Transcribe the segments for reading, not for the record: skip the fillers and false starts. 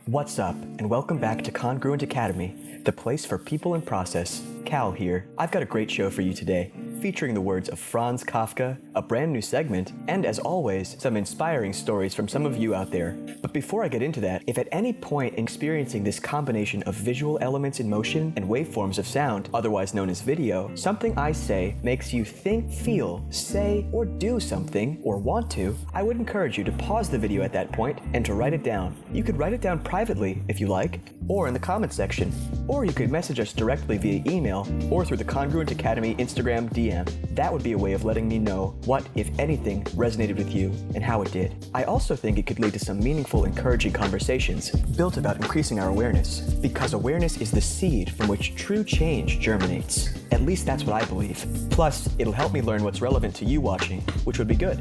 What's up, and welcome back to Congruent Academy, the place for people and process. Cal here. I've got a great show for you today, featuring the words of Franz Kafka, a brand new segment, and as always, some inspiring stories from some of you out there. But before I get into that, if at any point in experiencing this combination of visual elements in motion and waveforms of sound, otherwise known as video, something I say makes you think, feel, say, or do something, or want to, I would encourage you to pause the video at that point and to write it down. You could write it down privately if you like, or in the comment section, or you could message us directly via email or through the Congruent Academy Instagram DM. That would be a way of letting me know what, if anything, resonated with you and how it did. I also think it could lead to some meaningful, encouraging conversations built about increasing our awareness, because awareness is the seed from which true change germinates. At least that's what I believe. Plus, it'll help me learn what's relevant to you watching, which would be good.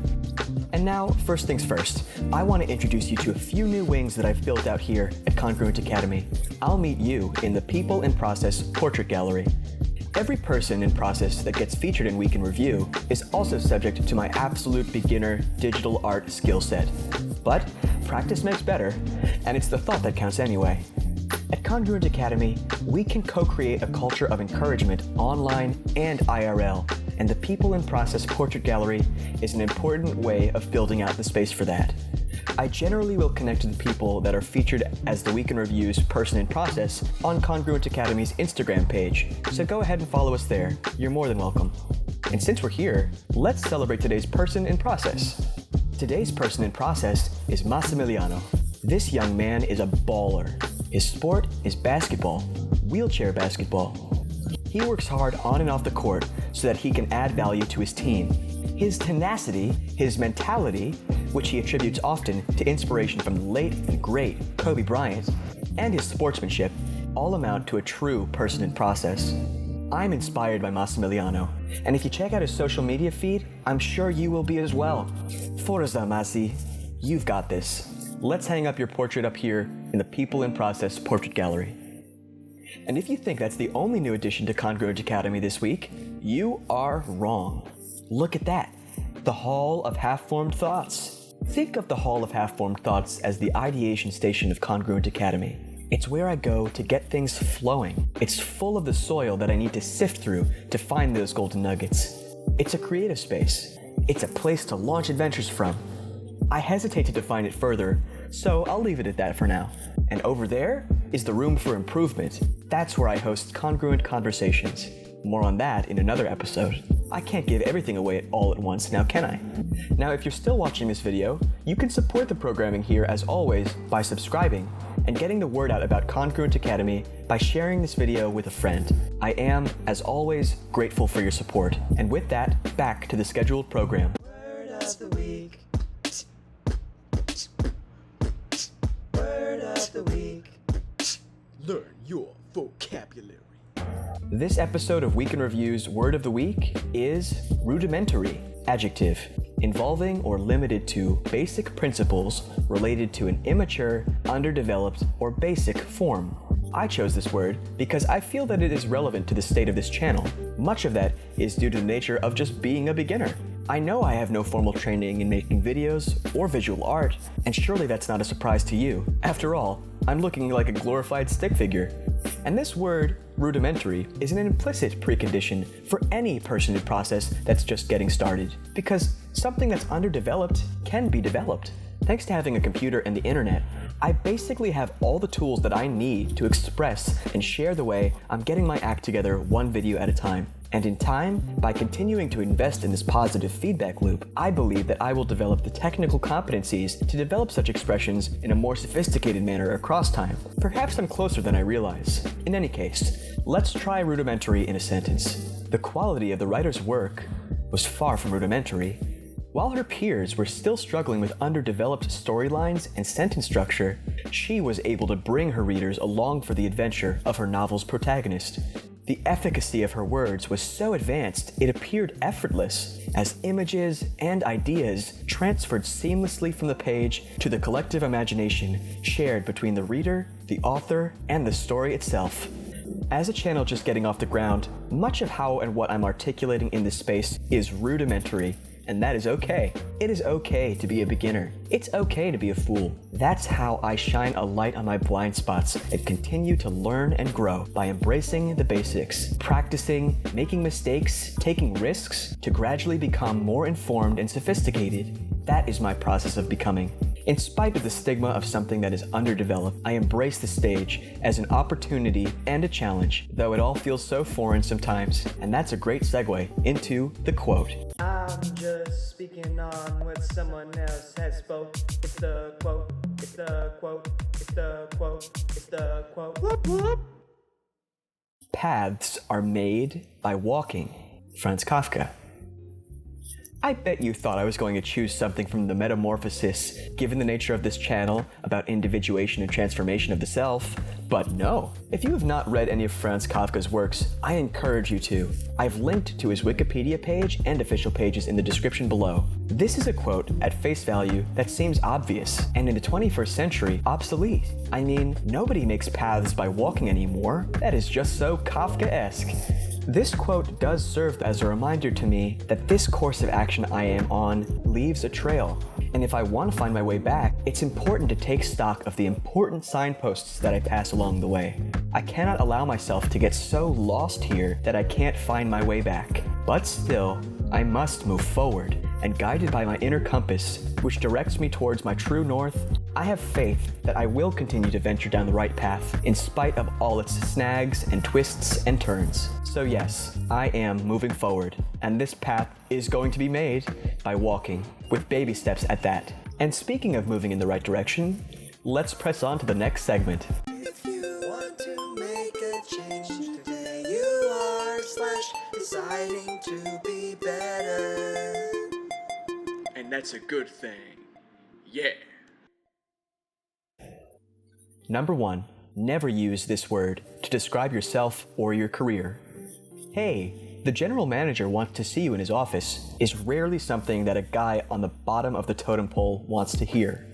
And now, first things first, I want to introduce you to a few new wings that I've built out here at Congruent Academy. I'll meet you in the People and Process Portrait Gallery. Every person in process that gets featured in Week in Review is also subject to my absolute beginner digital art skill set. But practice makes better, and it's the thought that counts anyway. At Congruent Academy, we can co-create a culture of encouragement online and IRL, and the People in Process Portrait Gallery is an important way of building out the space for that. I generally will connect to the people that are featured as the Week in Review's person in process on Congruent Academy's Instagram page, so go ahead and follow us there. You're more than welcome. And since we're here, let's celebrate today's person in process. Today's person in process is Massimiliano. This young man is a baller. His sport is basketball, wheelchair basketball. He works hard on and off the court so that he can add value to his team. His tenacity, his mentality, which he attributes often to inspiration from the late and great Kobe Bryant, and his sportsmanship, all amount to a true person in process. I'm inspired by Massimiliano, and if you check out his social media feed, I'm sure you will be as well. Forza Massi, you've got this. Let's hang up your portrait up here in the People in Process Portrait Gallery. And if you think that's the only new addition to Congruent Academy this week, you are wrong. Look at that, the Hall of Halfformed Thoughts. Think of the Hall of Halfformed Thoughts as the ideation station of Congruent Academy. It's where I go to get things flowing. It's full of the soil that I need to sift through to find those golden nuggets. It's a creative space. It's a place to launch adventures from. I hesitate to define it further, so I'll leave it at that for now. And over there is the room for improvement. That's where I host congruent conversations. More on that in another episode. I can't give everything away all at once now, can I? Now, if you're still watching this video, you can support the programming here as always by subscribing and getting the word out about Congruent Academy by sharing this video with a friend. I am, as always, grateful for your support. And with that, back to the scheduled program. Word of the week. Word of the week. Learn your vocabulary. This episode of Week in Review's Word of the Week is rudimentary, adjective, involving or limited to basic principles related to an immature, underdeveloped, or basic form. I chose this word because I feel that it is relevant to the state of this channel. Much of that is due to the nature of just being a beginner. I know I have no formal training in making videos or visual art, and surely that's not a surprise to you. After all, I'm looking like a glorified stick figure. And this word, rudimentary, is an implicit precondition for any person in process that's just getting started. Because something that's underdeveloped can be developed. Thanks to having a computer and the internet, I basically have all the tools that I need to express and share the way I'm getting my act together one video at a time. And in time, by continuing to invest in this positive feedback loop, I believe that I will develop the technical competencies to develop such expressions in a more sophisticated manner across time. Perhaps I'm closer than I realize. In any case, let's try rudimentary in a sentence. The quality of the writer's work was far from rudimentary. While her peers were still struggling with underdeveloped storylines and sentence structure, she was able to bring her readers along for the adventure of her novel's protagonist. The efficacy of her words was so advanced it appeared effortless, as images and ideas transferred seamlessly from the page to the collective imagination shared between the reader, the author, and the story itself. As a channel just getting off the ground, much of how and what I'm articulating in this space is rudimentary, and that is okay. It is okay to be a beginner. It's okay to be a fool. That's how I shine a light on my blind spots and continue to learn and grow by embracing the basics, practicing, making mistakes, taking risks to gradually become more informed and sophisticated. That is my process of becoming. In spite of the stigma of something that is underdeveloped, I embrace the stage as an opportunity and a challenge, though it all feels so foreign sometimes. And that's a great segue into the quote. I'm just speaking on what someone else has spoke. It's the quote, it's the quote, it's the quote, it's the quote. Whoop, whoop. Paths are made by walking. Franz Kafka. I bet you thought I was going to choose something from the Metamorphosis, given the nature of this channel about individuation and transformation of the self, but no. If you have not read any of Franz Kafka's works, I encourage you to. I've linked to his Wikipedia page and official pages in the description below. This is a quote at face value that seems obvious, and in the 21st century, obsolete. I mean, nobody makes paths by walking anymore. That is just so Kafka-esque. This quote does serve as a reminder to me that this course of action I am on leaves a trail, and if I want to find my way back, it's important to take stock of the important signposts that I pass along the way. I cannot allow myself to get so lost here that I can't find my way back. But still, I must move forward, and guided by my inner compass, which directs me towards my true north, I have faith that I will continue to venture down the right path, in spite of all its snags and twists and turns. So yes, I am moving forward, and this path is going to be made by walking, with baby steps at that. And speaking of moving in the right direction, let's press on to the next segment. If you want to make a change today, you are deciding to be better. And that's a good thing. Yeah. Number 1, never use this word to describe yourself or your career. Hey, the general manager wants to see you in his office is rarely something that a guy on the bottom of the totem pole wants to hear.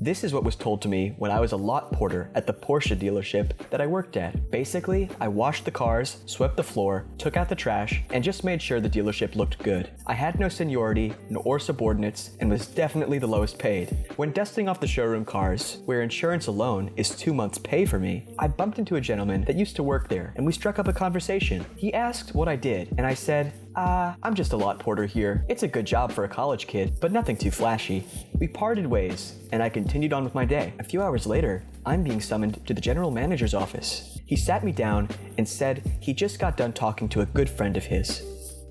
This is what was told to me when I was a lot porter at the Porsche dealership that I worked at. Basically, I washed the cars, swept the floor, took out the trash, and just made sure the dealership looked good. I had no seniority or subordinates and was definitely the lowest paid. When dusting off the showroom cars, where insurance alone is 2 months' pay for me, I bumped into a gentleman that used to work there, and we struck up a conversation. He asked what I did, and I said, I'm just a lot porter here. It's a good job for a college kid, but nothing too flashy. We parted ways, and I continued on with my day. A few hours later, I'm being summoned to the general manager's office. He sat me down and said he just got done talking to a good friend of his,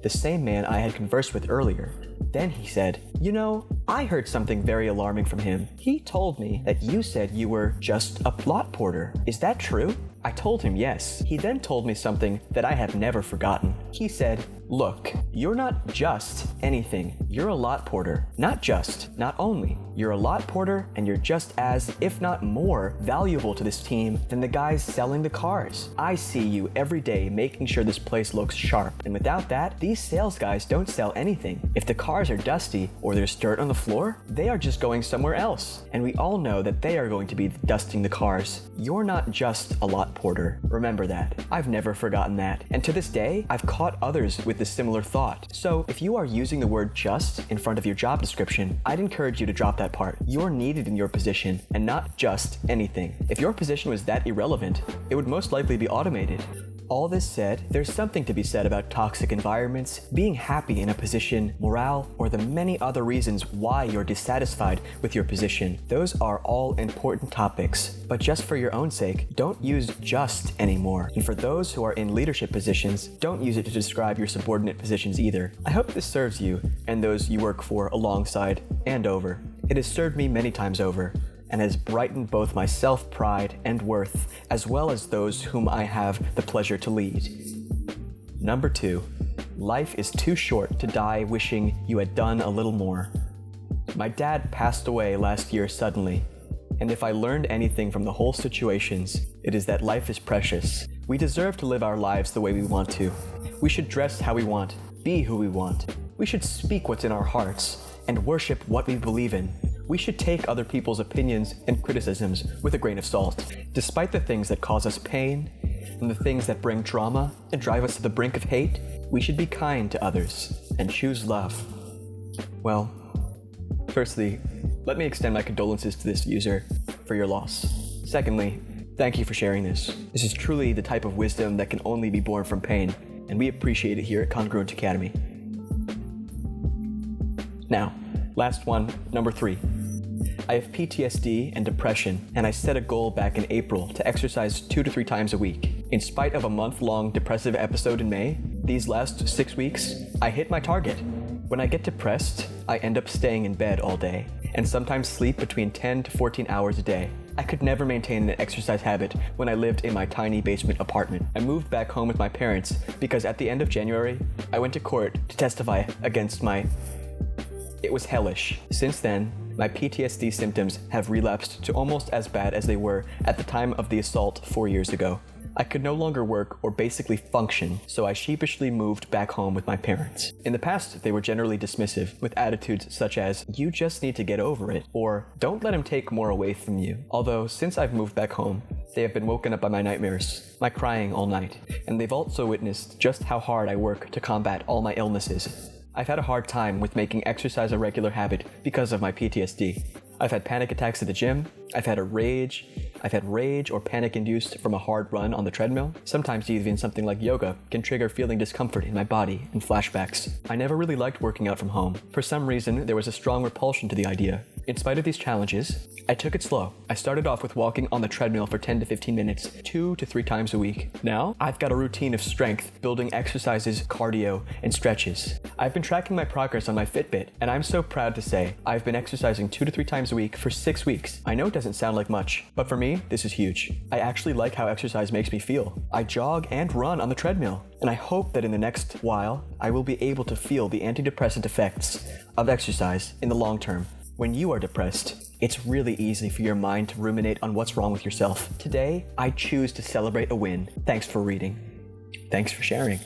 the same man I had conversed with earlier. Then he said, "You know, I heard something very alarming from him. He told me that you said you were just a lot porter. Is that true?" I told him yes. He then told me something that I have never forgotten. He said, "Look, you're not just anything. You're a lot porter. Not just, not only. You're a lot porter, and you're just as, if not more, valuable to this team than the guys selling the cars. I see you every day making sure this place looks sharp, and without that, these sales guys don't sell anything. If the cars are dusty or there's dirt on the floor, they are just going somewhere else, and we all know that they are going to be dusting the cars. You're not just a lot porter. Remember that. I've never forgotten that, and to this day, I've caught others with this similar thought. So if you are using the word just in front of your job description, I'd encourage you to drop that part. You're needed in your position and not just anything. If your position was that irrelevant, it would most likely be automated. All this said, there's something to be said about toxic environments, being happy in a position, morale, or the many other reasons why you're dissatisfied with your position. Those are all important topics, but just for your own sake, don't use just anymore. And for those who are in leadership positions, don't use it to describe your subordinate positions either. I hope this serves you and those you work for alongside and over. It has served me many times over, and has brightened both my self-pride and worth, as well as those whom I have the pleasure to lead. Number 2, life is too short to die wishing you had done a little more. My dad passed away last year suddenly, and if I learned anything from the whole situations, it is that life is precious. We deserve to live our lives the way we want to. We should dress how we want, be who we want. We should speak what's in our hearts, and worship what we believe in. We should take other people's opinions and criticisms with a grain of salt. Despite the things that cause us pain, and the things that bring drama and drive us to the brink of hate, we should be kind to others and choose love. Well, firstly, let me extend my condolences to this user for your loss. Secondly, thank you for sharing this. This is truly the type of wisdom that can only be born from pain, and we appreciate it here at Congruent Academy. Now, last one, number 3. I have PTSD and depression, and I set a goal back in April to exercise 2 to 3 times a week. In spite of a month-long depressive episode in May, these last 6 weeks, I hit my target. When I get depressed, I end up staying in bed all day, and sometimes sleep between 10 to 14 hours a day. I could never maintain an exercise habit when I lived in my tiny basement apartment. I moved back home with my parents because at the end of January, I went to court to testify against It was hellish. Since then, my PTSD symptoms have relapsed to almost as bad as they were at the time of the assault 4 years ago. I could no longer work or basically function, so I sheepishly moved back home with my parents. In the past, they were generally dismissive, with attitudes such as, "You just need to get over it," or "Don't let him take more away from you." Although, since I've moved back home, they have been woken up by my nightmares, my crying all night, and they've also witnessed just how hard I work to combat all my illnesses. I've had a hard time with making exercise a regular habit because of my PTSD. I've had panic attacks at the gym, I've had rage or panic induced from a hard run on the treadmill. Sometimes even something like yoga can trigger feeling discomfort in my body and flashbacks. I never really liked working out from home. For some reason, there was a strong repulsion to the idea. In spite of these challenges, I took it slow. I started off with walking on the treadmill for 10 to 15 minutes, 2 to 3 times a week. Now, I've got a routine of strength, building exercises, cardio, and stretches. I've been tracking my progress on my Fitbit, and I'm so proud to say I've been exercising 2 to 3 times a week for 6 weeks. I know it doesn't sound like much, but for me, this is huge. I actually like how exercise makes me feel. I jog and run on the treadmill, and I hope that in the next while, I will be able to feel the antidepressant effects of exercise in the long term. When you are depressed, it's really easy for your mind to ruminate on what's wrong with yourself. Today, I choose to celebrate a win. Thanks for reading. Thanks for sharing.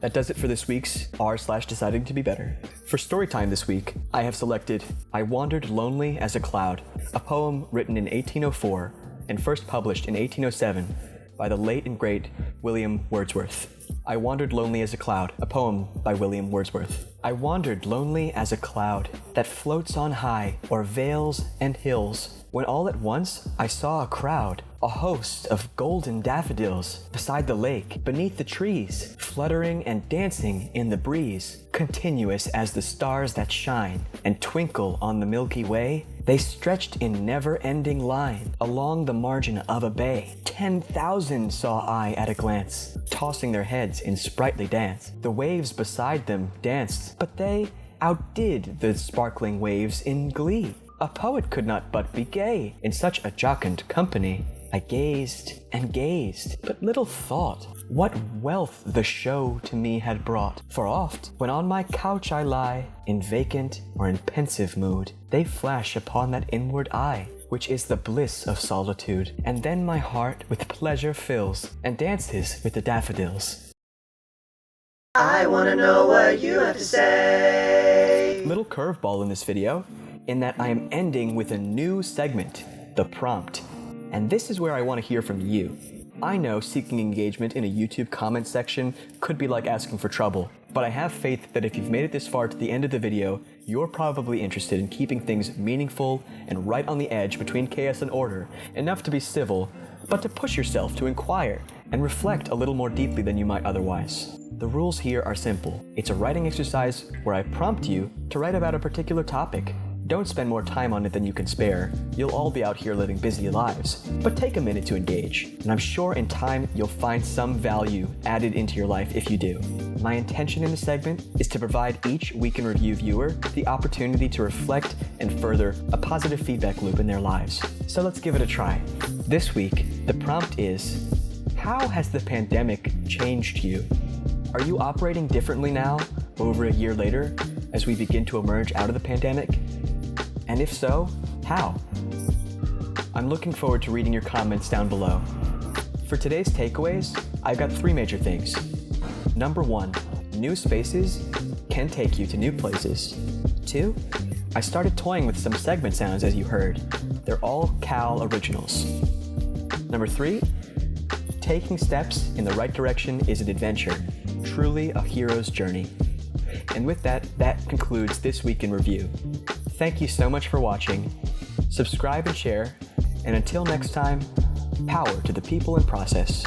That does it for this week's r/Deciding to Be Better. For storytime this week, I have selected I Wandered Lonely as a Cloud, a poem written in 1804 and first published in 1807 by the late and great William Wordsworth. I Wandered Lonely as a Cloud, a poem by William Wordsworth. I wandered lonely as a cloud that floats on high o'er vales and hills, when all at once I saw a crowd, a host of golden daffodils, beside the lake, beneath the trees, fluttering and dancing in the breeze. Continuous as the stars that shine and twinkle on the Milky Way, they stretched in never-ending line along the margin of a bay. 10,000 saw I at a glance, tossing their heads in sprightly dance. The waves beside them danced, but they outdid the sparkling waves in glee. A poet could not but be gay in such a jocund company. I gazed and gazed, but little thought what wealth the show to me had brought. For oft, when on my couch I lie, in vacant or in pensive mood, they flash upon that inward eye, which is the bliss of solitude. And then my heart with pleasure fills, and dances with the daffodils. I wanna know what you have to say. Little curveball in this video, in that I am ending with a new segment, the prompt. And this is where I want to hear from you. I know seeking engagement in a YouTube comment section could be like asking for trouble, but I have faith that if you've made it this far to the end of the video, you're probably interested in keeping things meaningful and right on the edge between chaos and order, enough to be civil, but to push yourself to inquire and reflect a little more deeply than you might otherwise. The rules here are simple. It's a writing exercise where I prompt you to write about a particular topic. Don't spend more time on it than you can spare. You'll all be out here living busy lives. But take a minute to engage, and I'm sure in time you'll find some value added into your life if you do. My intention in this segment is to provide each Week in Review viewer the opportunity to reflect and further a positive feedback loop in their lives. So let's give it a try. This week, the prompt is, how has the pandemic changed you? Are you operating differently now, over a year later, as we begin to emerge out of the pandemic? And if so, how? I'm looking forward to reading your comments down below. For today's takeaways, I've got 3 major things. Number 1, new spaces can take you to new places. 2, I started toying with some segment sounds as you heard. They're all Cal originals. Number 3, taking steps in the right direction is an adventure, truly a hero's journey. And with that, that concludes This Week in Review. Thank you so much for watching. Subscribe and share. And until next time, power to the people and process.